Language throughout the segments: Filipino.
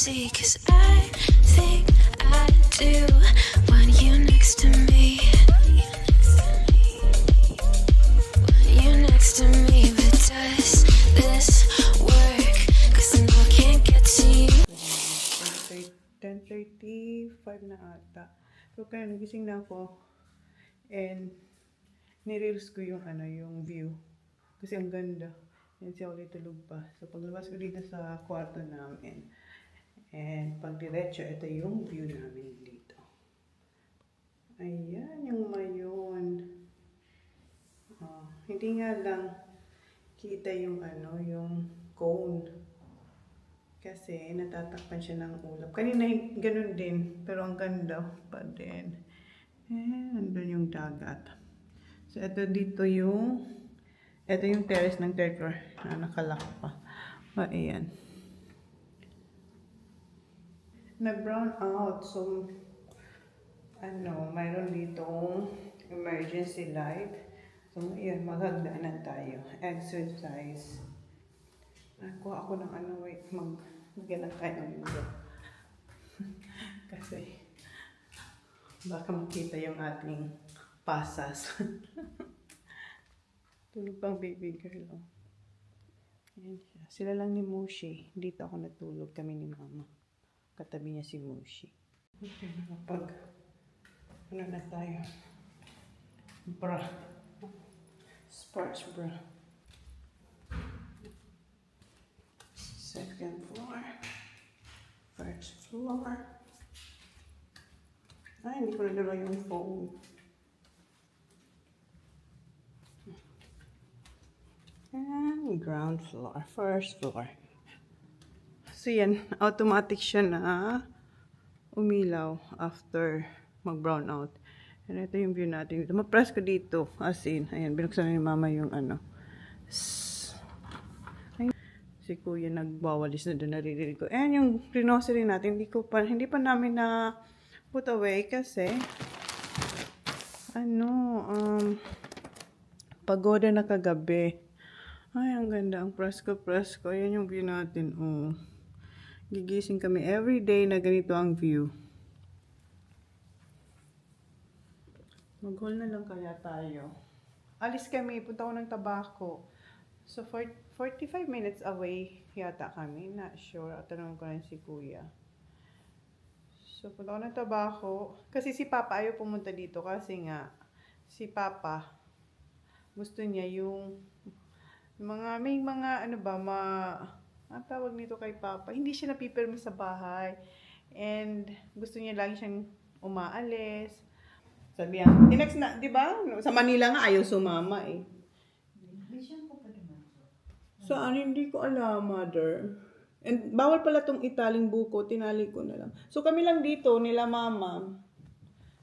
see, 'cause I think I do want you next to me. Want you next to me, but does this work? 'Cause I know I can't get to you. 10:35 na ata. So, kaya nagising na ako. And, nireels ko yung yung view. Kasi ang ganda. Yan siya ulit tulog pa. So, paglabas ko dito sa kwarto namin. And, pag diretso, ito yung view namin dito. Ayan, yung mayon. Hindi nga lang kita yung yung cone. Kasi natatakpan siya ng ulap. Kanina ganun din, pero ang ganda pa din. Nandun yung dagat. So, ito yung terrace ng third floor na nakalock pa. Ayan. Nag-brown out. So, mayroon ditong emergency light. So, ayan, maghagdanan tayo. Exercise. Kuha ako ng wait, magganap tayo ng video. Kasi, baka makita yung ating pasas. Tulog pang baby girl, oh. Ayan siya. Sila lang ni Mushi. Dito ako natulog, kami ni Mama. Katabi niya si Mushi. Okay, na tayo. Bra. Sports bra. Second floor. First floor. Ay, hindi ko nadala yung phone. And ground floor. First floor. So yan, automatic siya na umilaw after mag-brown out. And ito yung view natin dito. Ma-press ko dito. As in, ayan, binuksan na ni Mama yung si Kuya nagwawalis na doon, naririnig ko. And yung rhinoceros natin, hindi pa namin na put away kasi pagoda na kagabi. Ay, ang ganda. Ang presko. Ayan yung view natin. Oh. Gigising kami everyday na ganito ang view. Mag-haul na lang kaya tayo. Alis kami. Punta ko ng Tabaco. So, 45 minutes away yata kami. Not sure. Tanong ko rin si Kuya. So, punta ko ng Tabaco. Kasi si Papa ayaw pumunta dito. Kasi nga, si Papa gusto niya yung may mga ang tawag nito kay Papa, hindi siya napipirma sa bahay. And gusto niya lagi siyang umaalis. Sabi niya, next na, di ba? Sa Manila nga ayaw sumama eh. Saan? Hindi ko alam, Mother. And bawal pala tong italing buko, tinali ko na lang. So kami lang dito, nila Mama.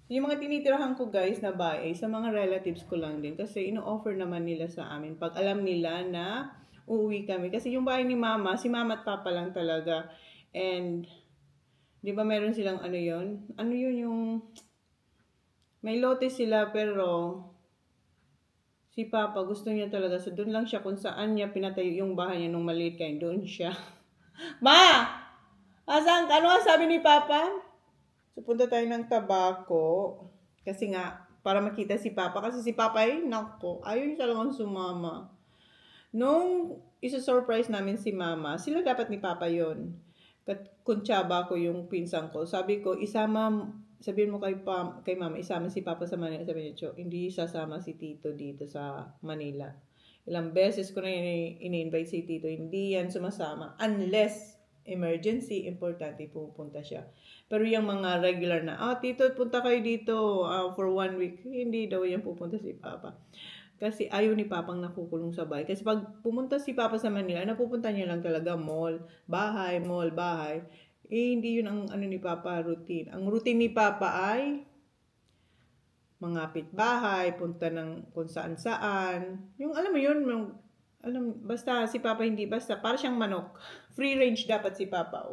Yung mga tinitirahan ko guys na bahay, sa mga relatives ko lang din. Kasi ino-offer naman nila sa amin pag alam nila na uuwi kami. Kasi yung bahay ni Mama, si Mama at Papa lang talaga. And, di ba meron silang yun? Yung may lote sila pero si Papa gusto niya talaga. So, doon lang siya kung saan niya pinatayo yung bahay niya nung maliit kayo. Doon siya. Ma! Asan? Ano ang sabi ni Papa? So, punta tayo ng Tabaco. Kasi nga, para makita si Papa. Kasi si Papa ay, nako, ayaw niya talagang sumama. Nung isa-surprise namin si Mama, sila dapat ni Papa yon. Kuntsaba ko yung pinsang ko. Sabi ko, sabihin mo kay Mama, isama si Papa sa Manila. Sabi niya, hindi sasama si Tito dito sa Manila. Ilang beses ko na ini-invite si Tito, hindi yan sumasama. Unless emergency, importante pupunta siya. Pero yung mga regular na, Tito, punta kayo dito for 1 week. Hindi daw yan pupunta si Papa. Kasi ayaw ni Papang nakukulong sa bahay. Kasi pag pumunta si Papa sa Manila, napupunta niya lang talaga mall, bahay. Hindi yun ang ni Papa routine. Ang routine ni Papa ay mangapit bahay, punta ng kung saan-saan. Yung alam mo yun, basta si Papa hindi basta, para siyang manok. Free range dapat si Papa.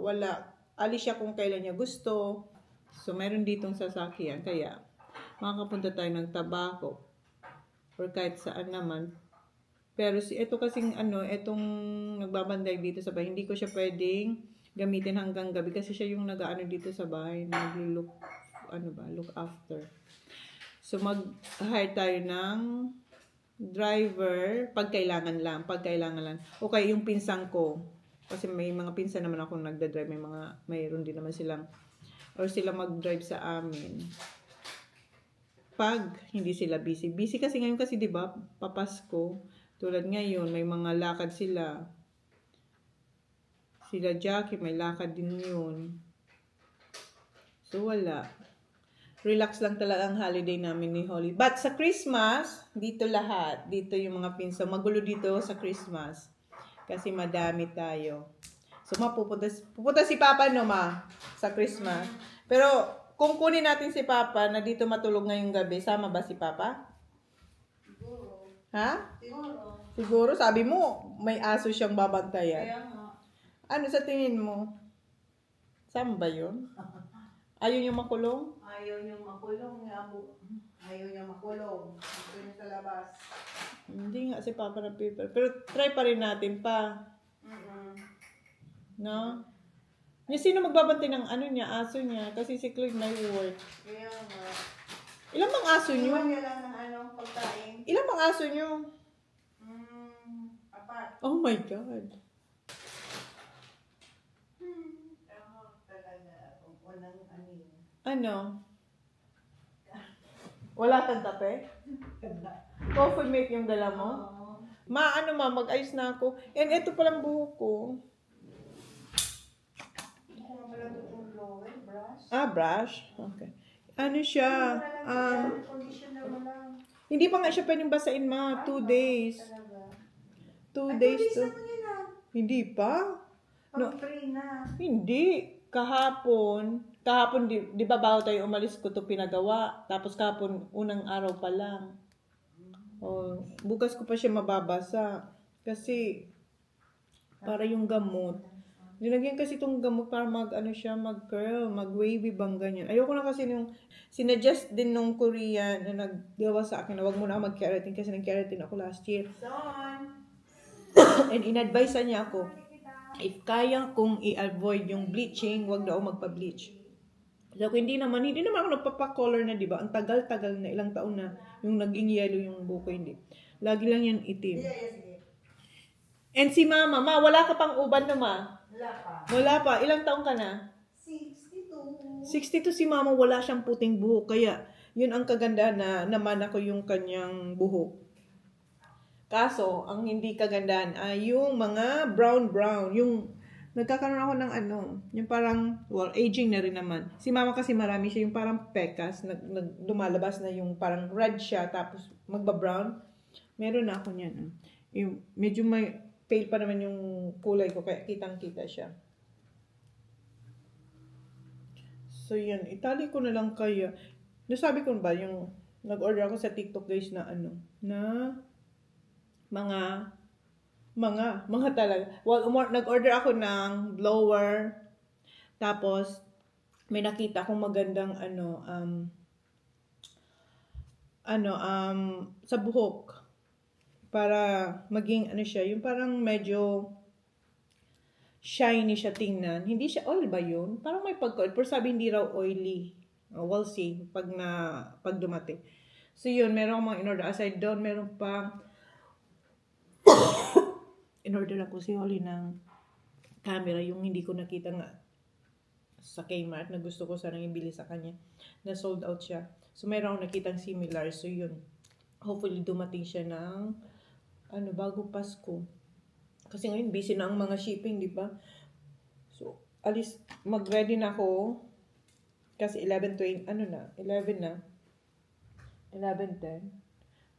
Alis siya kung kailan niya gusto. So, meron ditong sasakyan. Kaya, makakapunta tayo ng Tabaco. Or kahit saan naman. Pero ito kasing itong nagbabanday dito sa bahay, hindi ko siya pwedeng gamitin hanggang gabi kasi siya yung nag-aano dito sa bahay, nag-look, look after. So, mag-hire tayo ng driver pag kailangan lang. Okay, yung pinsang ko. Kasi may mga pinsan naman akong nagda-drive. Mayroon din naman silang, or sila mag-drive sa amin. Pag hindi sila busy. Busy kasi ngayon kasi, di ba, papasko. Tulad ngayon, may mga lakad sila. Sila Jackie, may lakad din yun. So, wala. Relax lang talaga ang holiday namin ni Holly. But sa Christmas, dito lahat. Dito yung mga pinsan. Magulo dito sa Christmas. Kasi madami tayo. So, pupunta si Papa, no, ma? Sa Christmas. Pero, kung kunin natin si Papa na dito matulog ngayong gabi, sama ba si Papa? Siguro. Ha? Siguro. Siguro, sabi mo, may aso siyang babantayan. Kaya nga. Ano sa tingin mo? Sama ba yun? Ayaw niyo makulong? Ayaw niyang makulong. Ayaw niyang makulong. Gusto niya sa labas. Hindi nga si Papa ng paper. Pero try pa rin natin pa. No? Yung sino magbabantay ng aso niya? Kasi si Chloe may work. Kaya nga. Ilan bang aso niyo? Iwan niya lang ng pagkain. Ilan bang aso niyo? 4. Oh my God. Talaga. Walang anin. Ano? Wala kang tape? Coffee mate yung dala mo? Mag-ayos na ako. And ito palang buhok ko. Hindi ko pala tutulong. Brush. Brush? Okay. Ano siya? Conditioner mo lang. Hindi pa nga siya pwedeng basain, ma. 2 days. Talaga. 2 days to. naman yun ah. Hindi pa? No. Pag-free na. Hindi. Kahapon, di ba bago tayo umalis ko to pinagawa. Tapos kahapon, unang araw pa lang. Oh, bukas ko pa siya mababasa. Kasi, para yung gamot. Nilagyan kasi itong gamot para mag-curl, mag-wavy bang ganyan. Ayoko na kasi nung, sinadjust din nung Korean na naggawa sa akin na wag mo na mag-keratin kasi nag-keratin ako last year. Son. And in-advise niya ako, if kaya kong i-avoid yung bleaching, wag na ako magpa-bleach. So, hindi naman ako nagpapa-color na, di ba? Ang tagal-tagal na, ilang taon na, yung naging yellow yung buko, hindi. Lagi lang yan itim. Sige. And si Mama, wala ka pang uban na, Ma? Wala pa. Wala pa. Ilang taon ka na? 62. 62 si Mama, wala siyang puting buhok. Kaya, yun ang kaganda na naman ako yung kanyang buhok. Kaso, ang hindi kagandahan ay yung mga brown. Yung nagkakaroon ako ng yung parang, aging na rin naman. Si Mama kasi marami siya yung parang pekas, lumalabas na yung parang red siya, tapos magba-brown. Meron na ako niyan. Yung, medyo may pale pa naman yung kulay ko, kaya kitang-kita siya. So, yan. Itali ko na lang kaya. Nasabi ko ba, yung nag-order ako sa TikTok guys na na mga talaga. Well, nag-order ako ng blower. Tapos, may nakita akong magandang sa buhok. Para maging siya, yung parang medyo shiny siya tingnan. Hindi siya oil ba yun? Parang may pagka-oil. Pero sabi hindi raw oily. We'll see pag dumating. So yun, meron akong mga in-order. Aside doon, meron pang in-order ako si Holly ng camera, yung hindi ko nakita nga sa Kmart na gusto ko sanang ibili sa kanya. Na sold out siya. So, meron akong nakitang similar. So, yun. Hopefully, dumating siya ng bago Pasko. Kasi ngayon, busy na ang mga shipping, di ba? So, mag-ready na ako. Kasi 11:10.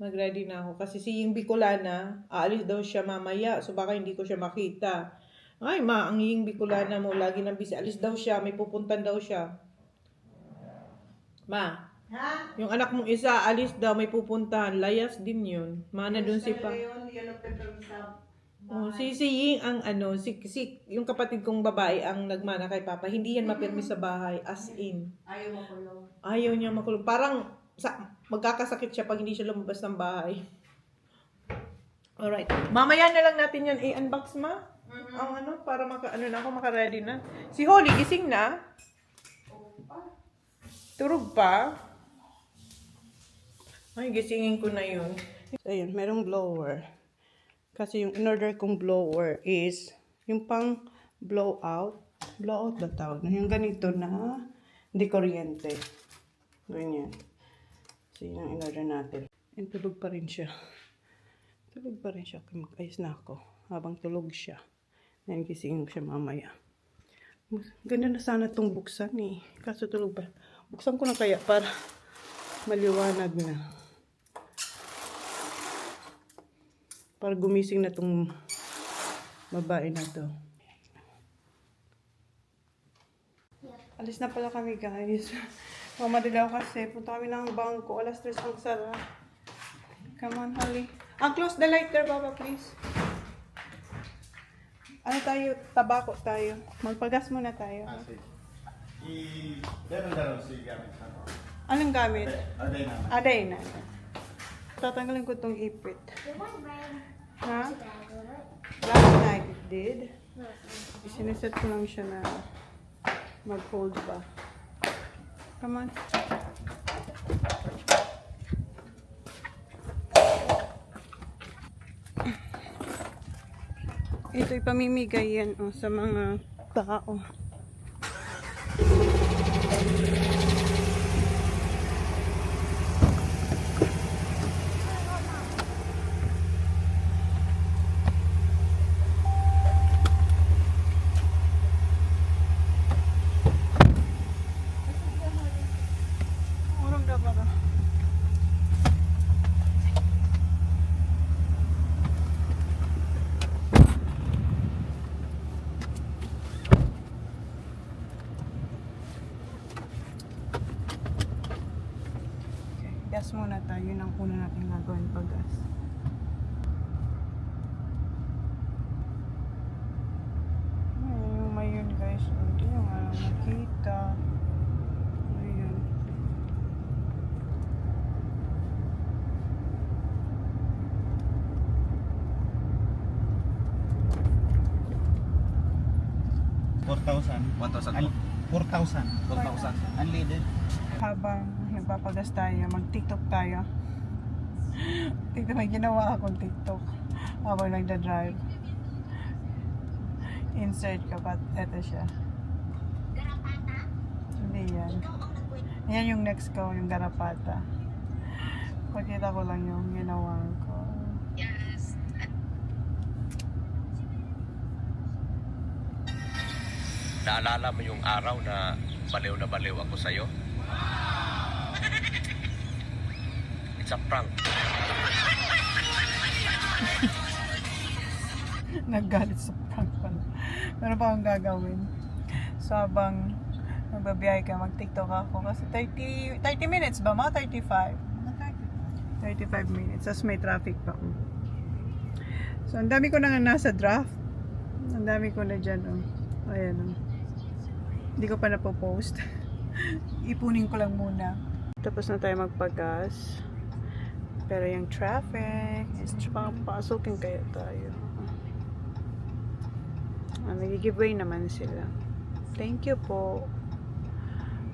Mag-ready na ako. Kasi si yung Bicolana, aalis daw siya mamaya. So, baka hindi ko siya makita. Ay, Ma, ang yung Bicolana mo, lagi nang busy. Alis daw siya, may pupuntan daw siya. Ma, Ha? yung anak mong isa, alis daw, may pupuntahan. Layas din yun. Mana dun si Pa. Yun ang pagkakamisa. Oh, si Ying ang yung kapatid kong babae ang nagmana kay Papa. Hindi yan mapirmi sa bahay. As in. Ayaw makulong. Ayaw niya makulong. Parang magkakasakit siya pag hindi siya lumabas ng bahay. Alright. Mamaya na lang natin yan i-unbox, Ma. Ang ano, para na ako, maka-ready na. Si Holly, gising na? Turog pa? Ay, gisingin ko na yun. Ayun, merong blower. Kasi yung in-order kong blower is yung pang blowout. Blowout ba tawag? Yung ganito na hindi kuryente. Ganyan. So, yun ang in-order natin. And tulog pa rin siya. Tulog pa rin siya. Okay, mag-ayos na ako. Habang tulog siya. Then, gisingin ko siya mamaya. Ganda na sana itong buksan eh. Kaso tulog pa. Buksan ko na kaya para maliwanag na. Para gumising na itong babae na to. Alis na pala kami guys. Mamadilaw kasi. Punta kami ng bangko. Alas 3 ang sara. Come on, Holly. Close the light there, Baba, please. Ano tayo? Tabako tayo. Magpagas muna tayo. Sige. Meron na rin si gamit. Anong gamit? Aday naman. Aday na. Tatanggalin ko tong ipit. Ha? Last night it did. Isiniset ko lang siya na mag-hold ba. Come on. Ito ipamimigay yan sa mga tao. Urong na ba ka? Gas muna tayo. Yun ang una natin gagawin pag-gas. Ayun, may yun guys. Hindi yung makita. Ayun. $4,000. 4,000. Unleaded. Habang nagpapagas tayo, mag-tiktok tayo. TikTok, may ginawa akong tiktok habang nagda-drive. Insert ka pa, eto siya. Hindi yan. Yan yung next ko, yung garapata. Pagkita ko lang yung ginawa ko. Naalala mo yung araw na baliw ako sa'yo? It's a prank. Naggalit sa prank pala. Meron pa akong gagawin. So habang magbabiyahe ka, mag-tiktok ako. Kasi 30 minutes ba? Mga 35. 35 minutes. Tapos may traffic pa. So ang dami ko na nga nasa draft. Ang dami ko na dyan. Oh. Ayan. Oh. Hindi ko pa napopost. Ipunin ko lang muna. Tapos na tayo magpagas. Pero yung traffic is pasukin kaya tayo. Nag-giveaway naman sila. Thank you po.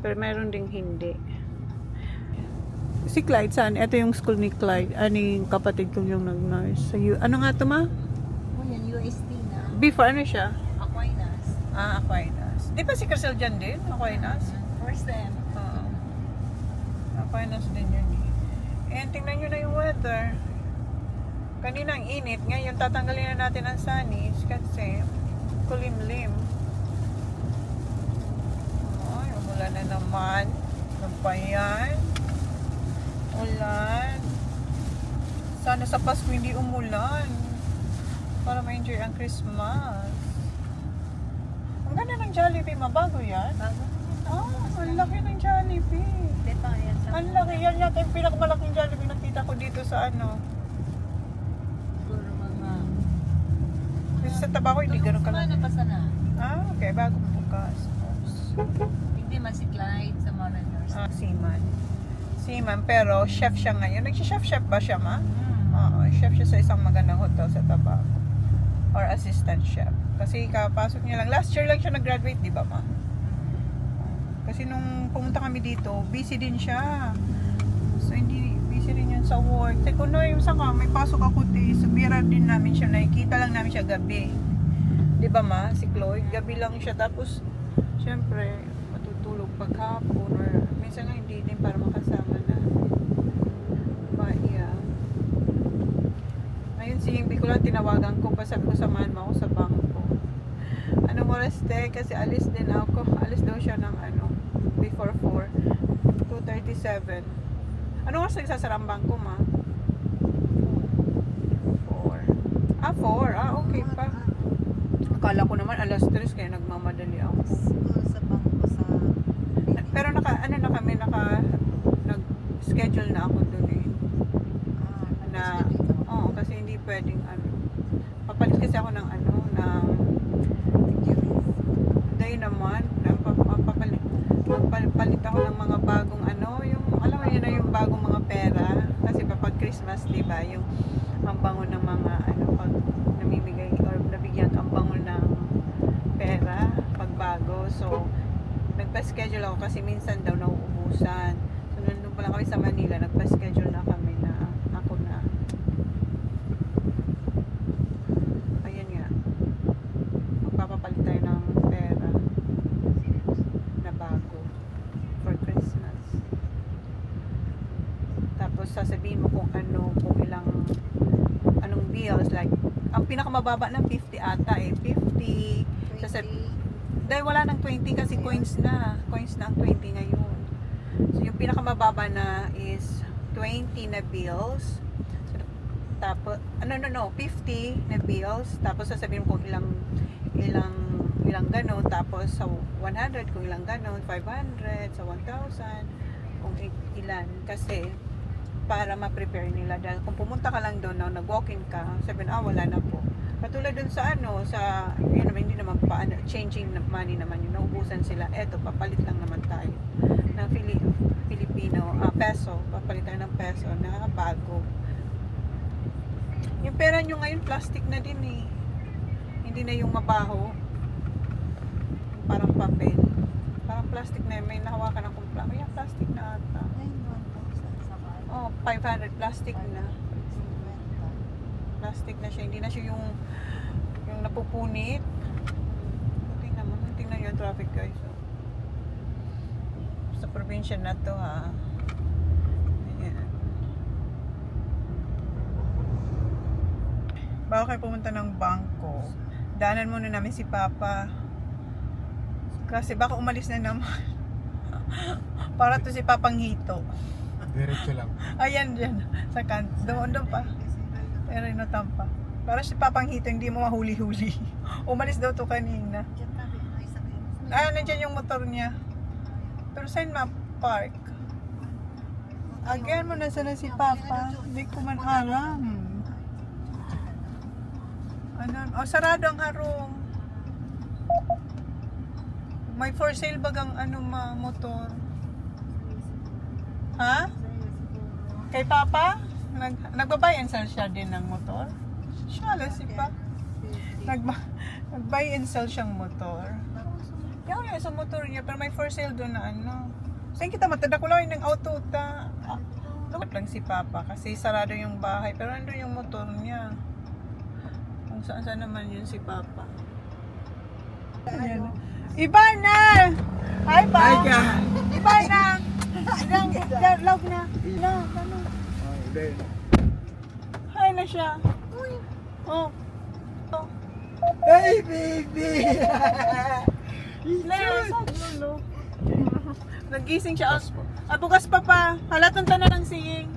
Pero meron ding hindi. Si Clyde, saan? Ito yung school ni Clyde. Ano yung kapatid kong yung nag-nurse. So, ano nga ito ma? Oh, yan, UST na. Before, ano siya? Aquinas. Aquinas. Di ba si Crystal dyan din? Aquinas? First time. Oo. Aquinas din yun eh. And tingnan nyo na yung weather. Kanina ang init. Ngayon tatanggalin na natin ang sunnies kasi kulimlim. Ay, umulan na naman. Ano ba yan? Ulan. Sana sa Pasko hindi umulan. Para ma-enjoy ang Christmas. Ang ganda ng Jollibee. Mabago yan? Bago. Ang laki ng Jollibee. Dito, yan sa... Ang laki. Yan yata yung pinakamalaking Jollibee nakita ko dito sa ano. Siguro mga... Kasi sa Tabaco hindi ganun kalaki. Ano pa sana? Okay. Bagong bukas. Hindi man si Clyde sa Mariners. Seaman. Seaman. Pero chef siya ngayon. Nag-chef ba siya ma? Oo. Chef siya sa isang magandang hotel sa Tabaco. or assistant chef. Kasi kapasok niya lang. Last year lang siya nag-graduate, di ba ma? Kasi nung pumunta kami dito, busy din siya. So hindi busy rin yun sa work. Segundo yung saka, may pasok ako so bira din namin siya. Nakikita lang namin siya gabi. Di ba ma? Si Chloe, gabi lang siya. Tapos, syempre, matutulog paghapon or minsan nga hindi din para makasama na. Yeah. Ngayon si Hindi ko lang tinawagan ko pa, sabi ko samahan mo ako sa bangko. Anong oras te? Kasi alis din ako. Alis daw siya ng before 4. 2:37. Anong oras nagsasara ang bangko ma? 4. 4. Okay pa. Akala ko naman alas 3 kaya nagmamadali ako. Sa bangko sa... Pero nag-schedule na ako dun eh. Kasi hindi pwedeng papalit kasi ako ng papalit ako ng mga bagong yung alam mo yun na yung bagong mga pera kasi pag Christmas di ba yung ang bango ng mga pag namimigay or nabigyan ang bango ng pera pag bago, so nagpa-schedule ako kasi minsan daw nauubusan. So nandun pa lang kami sa Manila, nagpa-schedule na kami na ako na ayan nga magpapapalit tayo ng pera na bago for Christmas. Tapos sasabihin mo kung anong bills, like ang pinakamababa ng 50 ata 50 dahil wala ng 20 kasi coins na ang 20 ngayon. So yung pinakamababa na is 20 na bills. So, tapos 50 na bills, tapos sasabihin mo kung ilang ganon, tapos sa 100 kung ilang ganon, 500 sa 1,000 kung ilan, kasi para ma-prepare nila. Dahil kung pumunta ka lang doon, nag-walk-in ka, sabihin, wala na po. Katulad doon sa hindi naman changing money naman yun, naubusan sila. Eto, papalit lang naman tayo ng Filipino peso, papalit tayo ng peso na bago. Yung pera nyo ngayon, plastic na din eh. Hindi na yung mabaho. Parang papel. Parang plastic na may nahawakan ng kumpla. May plastic na ata. 500 plastic na. Plastic na siya. Hindi na siya yung napupunit. Tingnan yung traffic guys. Sa probinsya na to ha. Ayan. Bago kayo pumunta ng bangko, daanan muna namin si Papa. Kasi baka umalis na naman. Para to si Papang Hito. Diretso lang. Ayan dyan. Sa doon pa. Pero inutampa. Para si Papang Hito, hindi mo mahuli-huli. Umalis daw to kanina. Nandiyan yung motor niya. Pero saan ma-park? Again mo na sana si Papa. Hindi ko man alam. Sarado ang harong. May for sale bagang motor. Ha? Kay Papa? Nagba-buy and sell siya din ng motor? Siya si Pa. Nag-buy and sell siyang motor. Yaw niya sa motor niya, pero may for sale doon na Saan kita matada ko lang ng auto ta. Lumot lang si Papa kasi sarado yung bahay, pero nandun yung motor niya. Kung saan naman yun si Papa. Ayan. Iba na! Hi pa! Iba na! Log na! Hi na siya! Oh! Hey baby! Nagising siya. Bukas pa. Halatang tanan ng singing.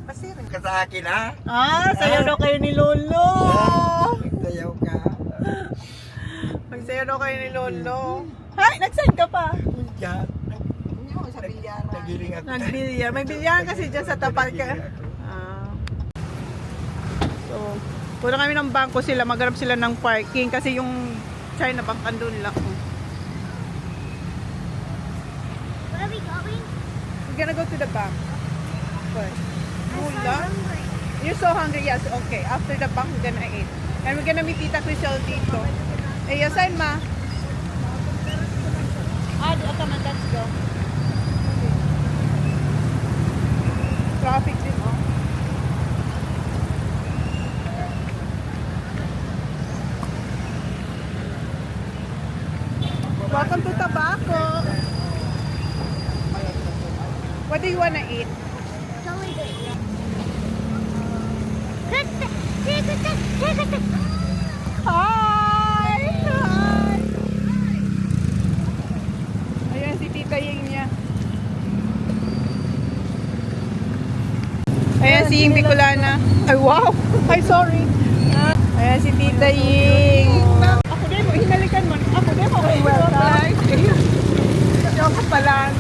Pasirin ka sa akin ha? Sayaw daw kayo ni Lolo. Sayaw ka. Magsayaw daw kayo ni Lolo. Hay, nag-sign ka pa. Diyan. Sa bilyara. Nagiling ako. Nag-bilyar. May bilyar kasi dyan sa tapal ka. So, punta kami ng bangko sila. Magharap sila ng parking kasi yung China Bank andun lang. Where are we going? We're gonna go to the bank. First. You're so hungry? Yes, okay. After the bank, we're gonna eat. And we're gonna meet Tita Crisel dito. Eh, saan ma? Let's go. Traffic din, oh. Welcome to Tabaco. What do you wanna eat? Hi! Hi! Ayan si Tita Ying niya. Ayan si Ying Bicolana. Ay, wow! Ay, sorry. Ayan si Tita Ying. Ako din mo, hinalikan mo. Ako din mo. Welcome. Ako pala.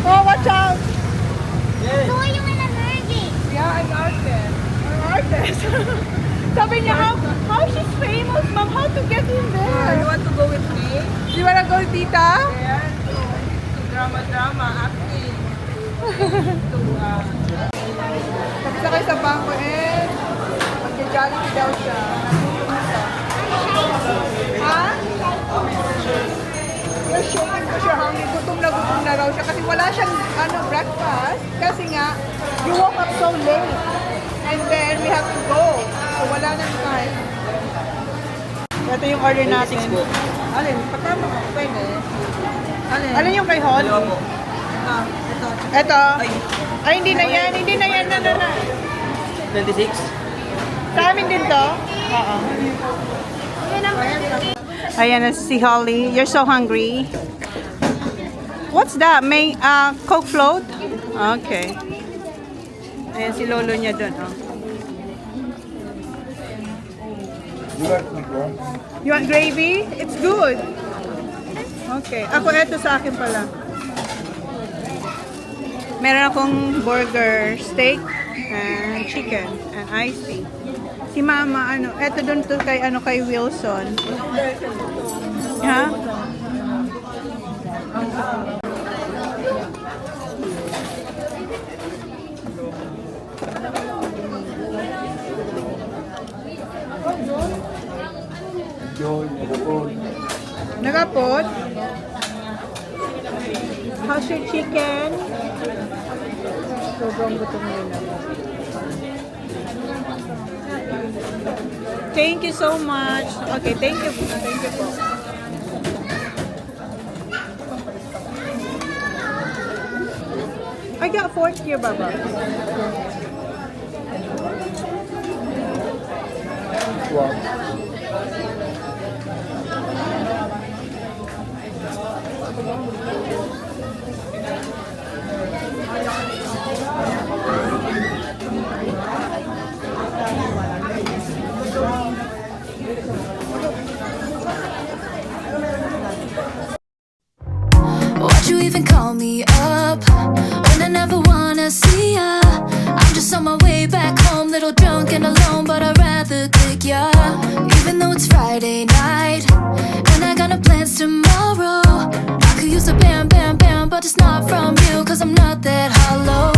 Oh, watch out! So are you an allergic? Yeah, I'm artist. I'm artist. Sabi niya, how she's famous, ma'am. How to get in there? You want to go with me? You wanna go, Tita? Yes. Drama, acting. Tapos na kayo sa bangko and magja-jollibee daw siya. Ha? You're shaking because you're hungry. Gutom na raw siya kasi wala siyang breakfast. Kasi nga, you woke up so late. And then we have to go. So wala nang time. Ito yung order natin. Alin, pagkama ko, pwede. Alin? Alin yung kay Holly? Ito. Ito. Ay, hindi na yan. Hindi na yan. Na. 26? Sa amin din to? Oo. Ayan na si Holly. You're so hungry. What's that? May Coke float? Okay. Ayan si Lolo niya doon. Oh. You want gravy? It's good. Okay. Ako, eto sa akin pala. Meron akong burger, steak, and chicken, and iced tea. Si Mama, eto doon to kay, kay Wilson. Ha? Nagapot? How's your chicken? Sobrang gutom nila. Thank you so much. Okay, thank you. Thank you po. I got fork here, Baba. Why'd you even call me up when I never wanna see ya? I'm just on my way back home, little drunk and alone, but I'd rather kick ya. Even though it's Friday night and I got no plans tomorrow, I could use a bam, bam, bam, but it's not from you, 'cause I'm not that hollow.